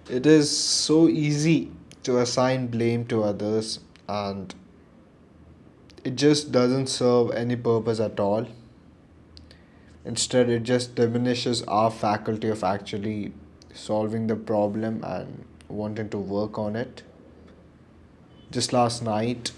It is so easy to assign blame to others, and it just doesn't serve any purpose at all. Instead, it just diminishes our faculty of actually solving the problem and wanting to work on it. Just last night,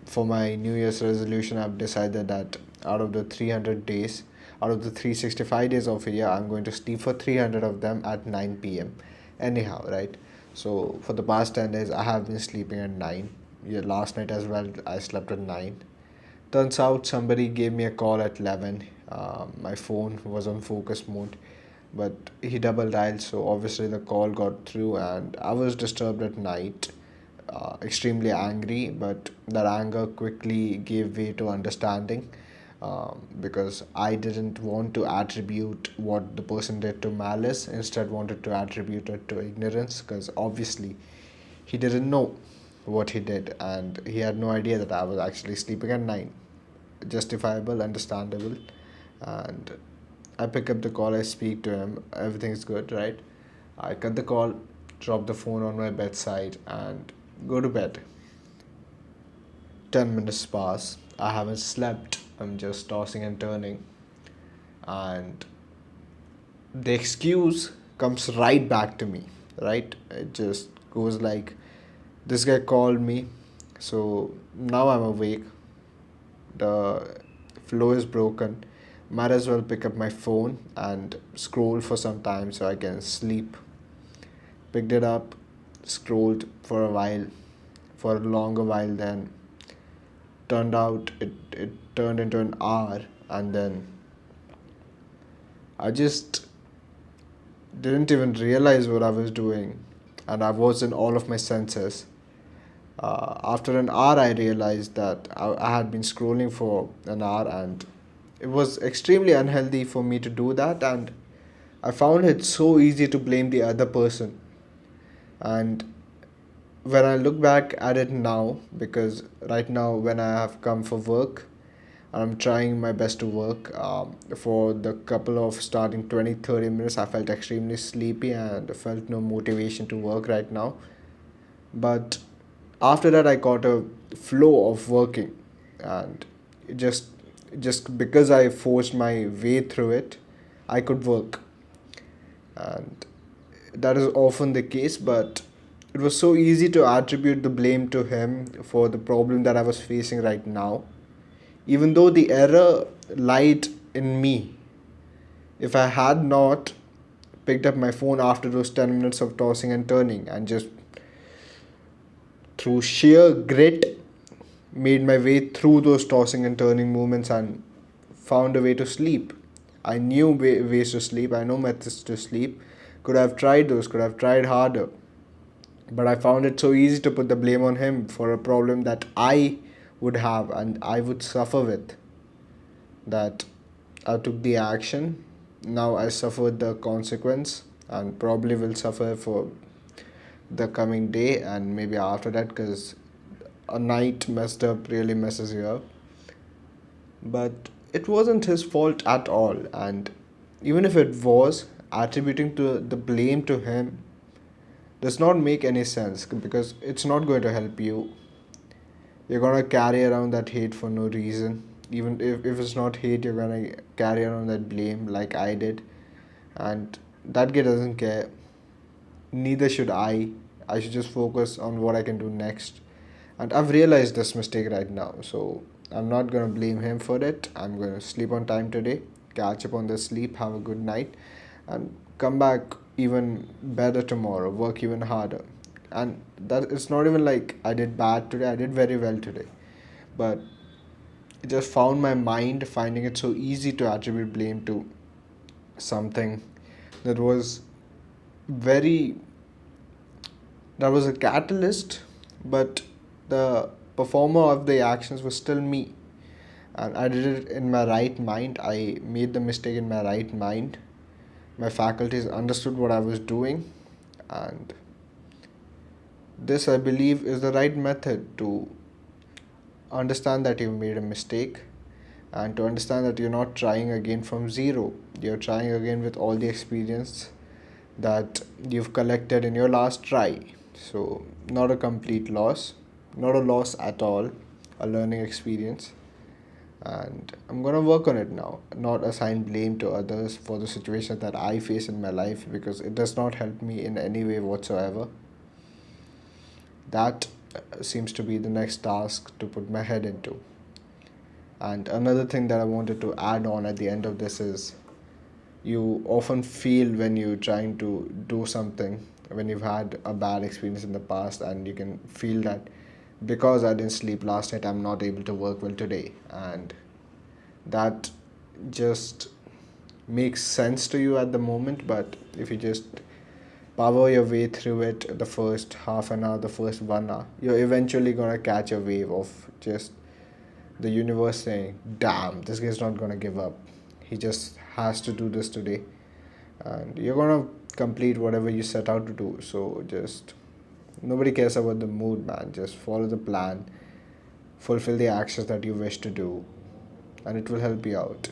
for my New Year's resolution, I've decided that out of the 300 days, out of the 365 days of a year, I'm going to sleep for 300 of them at 9 p.m. Anyhow, right? So for the past 10 days, I have been sleeping at 9. Yeah, last night as well, I slept at 9. Turns out somebody gave me a call at 11. My phone was on focus mode, but he double dialed, so obviously the call got through, and I was disturbed at night, extremely angry, but that anger quickly gave way to understanding, because I didn't want to attribute what the person did to malice, instead wanted to attribute it to ignorance, because obviously he didn't know what he did, and he had no idea that I was actually sleeping at 9. Justifiable, understandable. And I pick up the call, I speak to him, everything's good, right? I cut the call, drop the phone on my bedside, and go to bed. 10 minutes pass. I haven't slept. I'm just tossing and turning. And the excuse comes right back to me, right? It just goes like, this guy called me, so now I'm awake. The flow is broken. Might as well pick up my phone and scroll for some time so I can sleep. Picked it up, scrolled for a while, for a longer while, then turned out it turned into an hour, and then I just didn't even realize what I was doing, and I was in all of my senses. After an hour, I realized that I had been scrolling for an hour, and it was extremely unhealthy for me to do that. And I found it so easy to blame the other person. And when I look back at it now, because right now, when I have come for work, I'm trying my best to work. For the couple of starting 20-30 minutes, I felt extremely sleepy and felt no motivation to work right now. But after that, I got a flow of working, and it just because I forced my way through it, I could work. And that is often the case, but it was so easy to attribute the blame to him for the problem that I was facing right now, even though the error lied in me. If I had not picked up my phone after those 10 minutes of tossing and turning, and just through sheer grit made my way through those tossing and turning movements and found a way to sleep. I knew ways to sleep, I know methods to sleep. Could have tried those, could have tried harder. But I found it so easy to put the blame on him for a problem that I would have and I would suffer with. That I took the action, now I suffered the consequence, and probably will suffer for the coming day and maybe after that, because a night messed up really messes you up. But it wasn't his fault at all, and even if it was, attributing to the blame to him does not make any sense, because it's not going to help you. You're gonna carry around that hate for no reason. Even if it's not hate, you're gonna carry around that blame like I did. And that guy doesn't care. Neither should I. I should just focus on what I can do next. And I've realized this mistake right now. So I'm not gonna blame him for it. I'm gonna sleep on time today, catch up on the sleep, have a good night, and come back even better tomorrow, work even harder. And that it's not even like I did bad today, I did very well today. But it just found my mind finding it so easy to attribute blame to something that was very that was a catalyst, but the performer of the actions was still me. And I did it in my right mind. I made the mistake in my right mind. My faculties understood what I was doing, and this, I believe, is the right method to understand that you made a mistake, and to understand that you're not trying again from zero. You're trying again with all the experience that you've collected in your last try. So, not a complete loss, not a loss at all, a learning experience. And I'm gonna work on it now, not assign blame to others for the situation that I face in my life because it does not help me in any way whatsoever. That seems to be the next task to put my head into. And another thing that I wanted to add on at the end of this is you often feel when you're trying to do something, when you've had a bad experience in the past, and you can feel that because I didn't sleep last night, I'm not able to work well today. And that just makes sense to you at the moment, but if you just power your way through it, the first half an hour, the first 1 hour, you're eventually gonna catch a wave of just the universe saying, damn, this guy's not gonna give up. He just has to do this today. And you're gonna complete whatever you set out to do. So just nobody cares about the mood, man. Just follow the plan, fulfill the actions that you wish to do, and it will help you out.